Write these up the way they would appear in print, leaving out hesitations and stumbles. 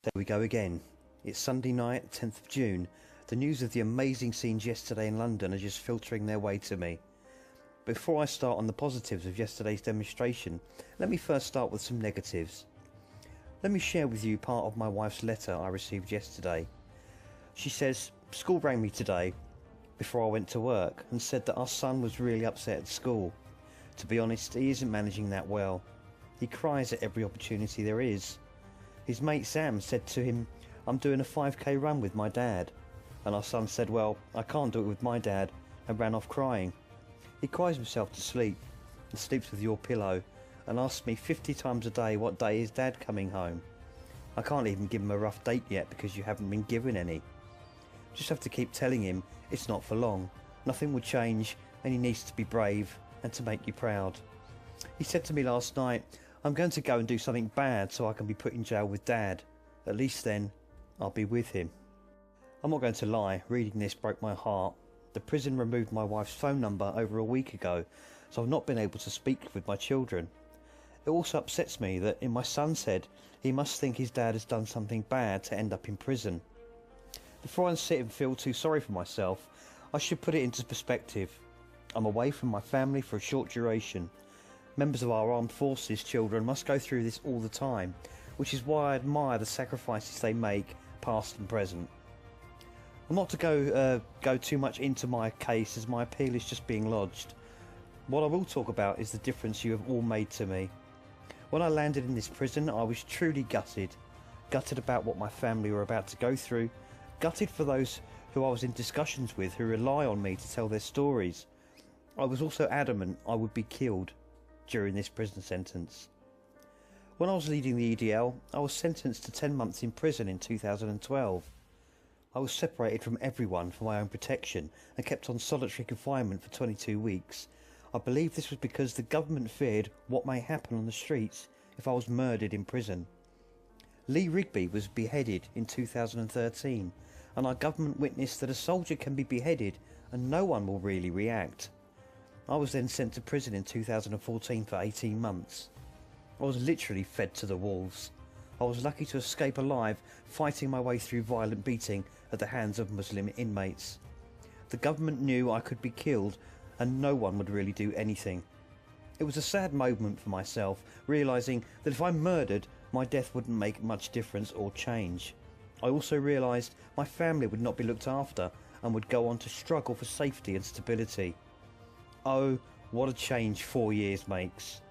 There we go again. It's Sunday night, 10th of June. The news of the amazing scenes yesterday in London are just filtering their way to me. Before I start on the positives of yesterday's demonstration, let me first start with some negatives. Let me share with you part of my wife's letter I received yesterday. She says, "School rang me today before I went to work and said that our son was really upset at school. To be honest, he isn't managing that well. He cries at every opportunity there is. His mate Sam said to him, 'I'm doing a 5k run with my dad.' And our son said, 'Well, I can't do it with my dad,' and ran off crying. He cries himself to sleep and sleeps with your pillow and asks me 50 times a day what day is dad coming home. I can't even give him a rough date yet because you haven't been given any. Just have to keep telling him it's not for long, nothing will change, and he needs to be brave and to make you proud. He said to me last night, 'I'm going to go and do something bad so I can be put in jail with dad. At least then I'll be with him.' I'm not going to lie, reading this broke my heart. The prison removed my wife's phone number over a week ago, so I've not been able to speak with my children. It also upsets me that in my son's head he must think his dad has done something bad to end up in prison. Before I sit and feel too sorry for myself, I should put it into perspective. I'm away from my family for a short duration. Members of our armed forces children must go through this all the time, which is why I admire the sacrifices they make, past and present. I'm not to go too much into my case as my appeal is just being lodged. What I will talk about is the difference you have all made to me. When I landed in this prison, I was truly gutted. Gutted about what my family were about to go through. Gutted for those who I was in discussions with who rely on me to tell their stories. I was also adamant I would be killed during this prison sentence. When I was leading the EDL, I was sentenced to 10 months in prison in 2012. I was separated from everyone for my own protection and kept on solitary confinement for 22 weeks. I believe this was because the government feared what may happen on the streets if I was murdered in prison. Lee Rigby was beheaded in 2013, and our government witnessed that a soldier can be beheaded and no one will really react. I was then sent to prison in 2014 for 18 months. I was literally fed to the wolves. I was lucky to escape alive, fighting my way through violent beating at the hands of Muslim inmates. The government knew I could be killed and no one would really do anything. It was a sad moment for myself, realising that if I murdered, my death wouldn't make much difference or change. I also realised my family would not be looked after and would go on to struggle for safety and stability. Oh, what a change 4 years makes.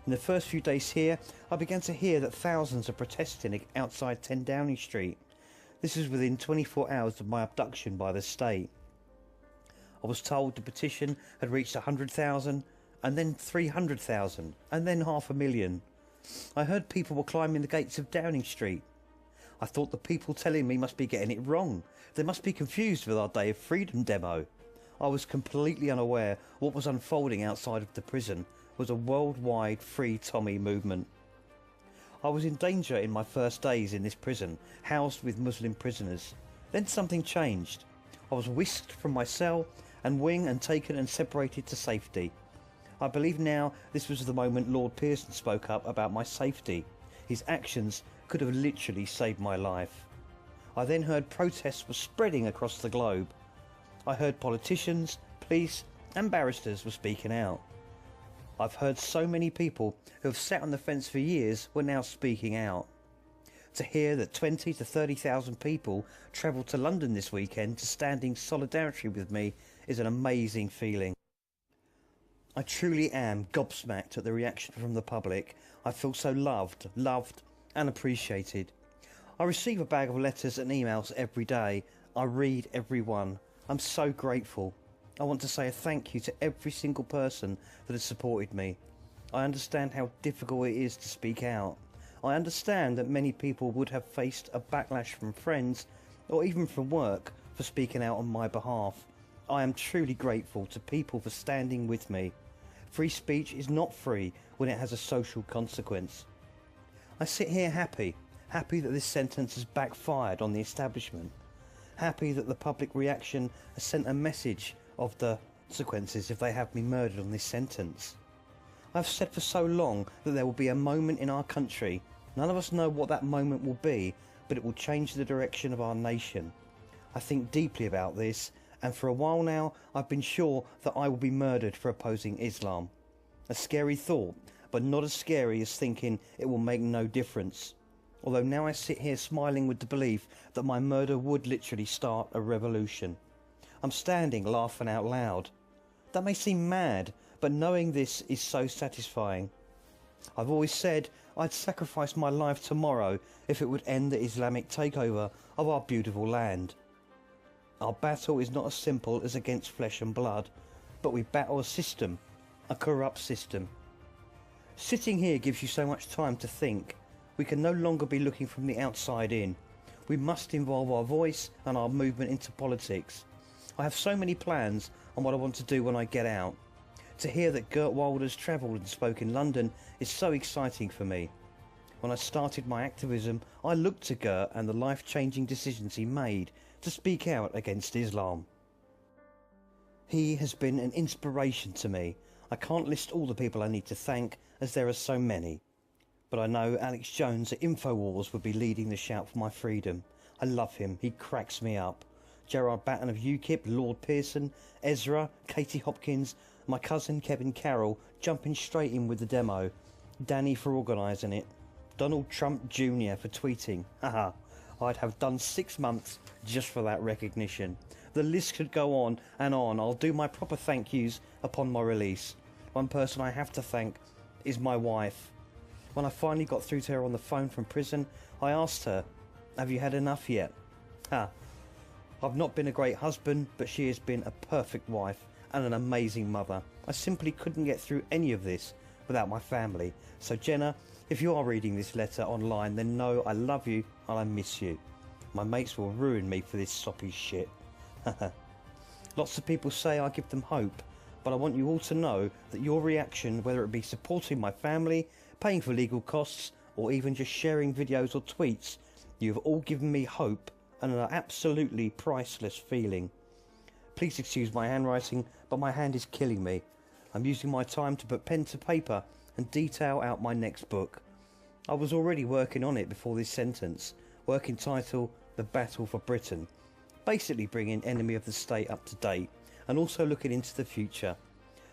In the first few days here, I began to hear that thousands are protesting outside 10 Downing Street. This was within 24 hours of my abduction by the state. I was told the petition had reached 100,000, and then 300,000, and then 500,000. I heard people were climbing the gates of Downing Street. I thought the people telling me must be getting it wrong. They must be confused with our Day of Freedom demo. I was completely unaware what was unfolding outside of the prison was a worldwide Free Tommy movement. I was in danger in my first days in this prison, housed with Muslim prisoners. Then something changed. I was whisked from my cell and wing and taken and separated to safety. I believe now this was the moment Lord Pearson spoke up about my safety. His actions could have literally saved my life. I then heard protests were spreading across the globe. I heard politicians, police and barristers were speaking out. I've heard so many people who have sat on the fence for years were now speaking out. To hear that 20 to 30,000 people travelled to London this weekend to stand in solidarity with me is an amazing feeling. I truly am gobsmacked at the reaction from the public. I feel so loved and appreciated. I receive a bag of letters and emails every day. I read every one. I'm so grateful. I want to say a thank you to every single person that has supported me. I understand how difficult it is to speak out. I understand that many people would have faced a backlash from friends or even from work for speaking out on my behalf. I am truly grateful to people for standing with me. Free speech is not free when it has a social consequence. I sit here happy that this sentence has backfired on the establishment. Happy that the public reaction has sent a message of the consequences if they have me murdered on this sentence. I've said for so long that there will be a moment in our country None of us know what that moment will be, but it will change the direction of our nation. I think deeply about this, and for a while now I've been sure that I will be murdered for opposing Islam. A scary thought, but not as scary as thinking it will make no difference. Although now I sit here smiling with the belief that my murder would literally start a revolution. I'm standing laughing out loud. That may seem mad, but knowing this is so satisfying. I've always said I'd sacrifice my life tomorrow if it would end the Islamic takeover of our beautiful land. Our battle is not as simple as against flesh and blood, but we battle a system, a corrupt system. Sitting here gives you so much time to think. We can no longer be looking from the outside in. We must involve our voice and our movement into politics. I have so many plans on what I want to do when I get out. To hear that Geert Wilders travelled and spoke in London is so exciting for me. When I started my activism, I looked to Geert and the life-changing decisions he made to speak out against Islam. He has been an inspiration to me. I can't list all the people I need to thank, as there are so many. But I know Alex Jones at Infowars would be leading the shout for my freedom. I love him, he cracks me up. Gerard Batten of UKIP, Lord Pearson, Ezra, Katie Hopkins, my cousin Kevin Carroll jumping straight in with the demo, Danny for organising it, Donald Trump Jr. for tweeting. Haha, I'd have done 6 months just for that recognition. The list could go on and on. I'll do my proper thank yous upon my release. One person I have to thank is my wife. When I finally got through to her on the phone from prison, I asked her, "Have you had enough yet?" I've not been a great husband, but she has been a perfect wife and an amazing mother. I simply couldn't get through any of this without my family. So Jenna, if you are reading this letter online, then know I love you and I miss you. My mates will ruin me for this soppy shit. Lots of people say I give them hope, but I want you all to know that your reaction, whether it be supporting my family, paying for legal costs, or even just sharing videos or tweets, you have all given me hope and an absolutely priceless feeling. Please excuse my handwriting, but my hand is killing me. I'm using my time to put pen to paper and detail out my next book. I was already working on it before this sentence, working title The Battle for Britain, basically bringing Enemy of the State up to date and also looking into the future.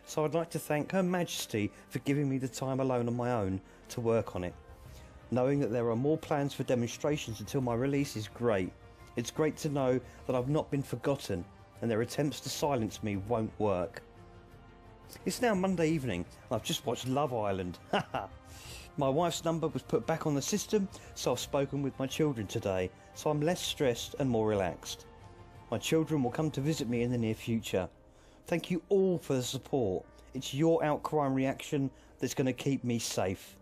So I'd like to thank Her Majesty for giving me the time alone on my own to work on it. Knowing that there are more plans for demonstrations until my release is great. It's great to know that I've not been forgotten and their attempts to silence me won't work. It's now Monday evening and I've just watched Love Island. My wife's number was put back on the system, so I've spoken with my children today, so I'm less stressed and more relaxed. My children will come to visit me in the near future. Thank you all for the support. It's your outcry and reaction that's going to keep me safe.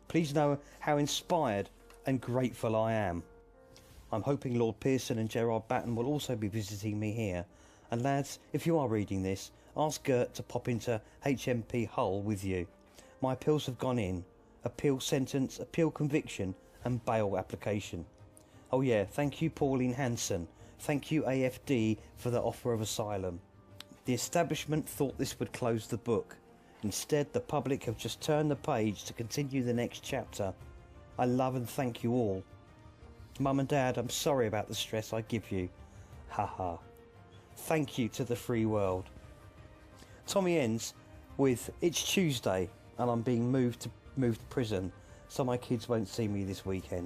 Please know how inspired and grateful I am. I'm hoping Lord Pearson and Gerard Batten will also be visiting me here. And lads, if you are reading this, ask Geert to pop into HMP Hull with you. My appeals have gone in. Appeal sentence, appeal conviction and bail application. Oh yeah, thank you Pauline Hanson. Thank you AFD for the offer of asylum. The establishment thought this would close the book. Instead, the public have just turned the page to continue the next chapter. I love and thank you all. Mum and Dad, I'm sorry about the stress I give you. Haha. Thank you to the free world. Tommy ends with, "It's Tuesday and I'm being moved to prison, so my kids won't see me this weekend."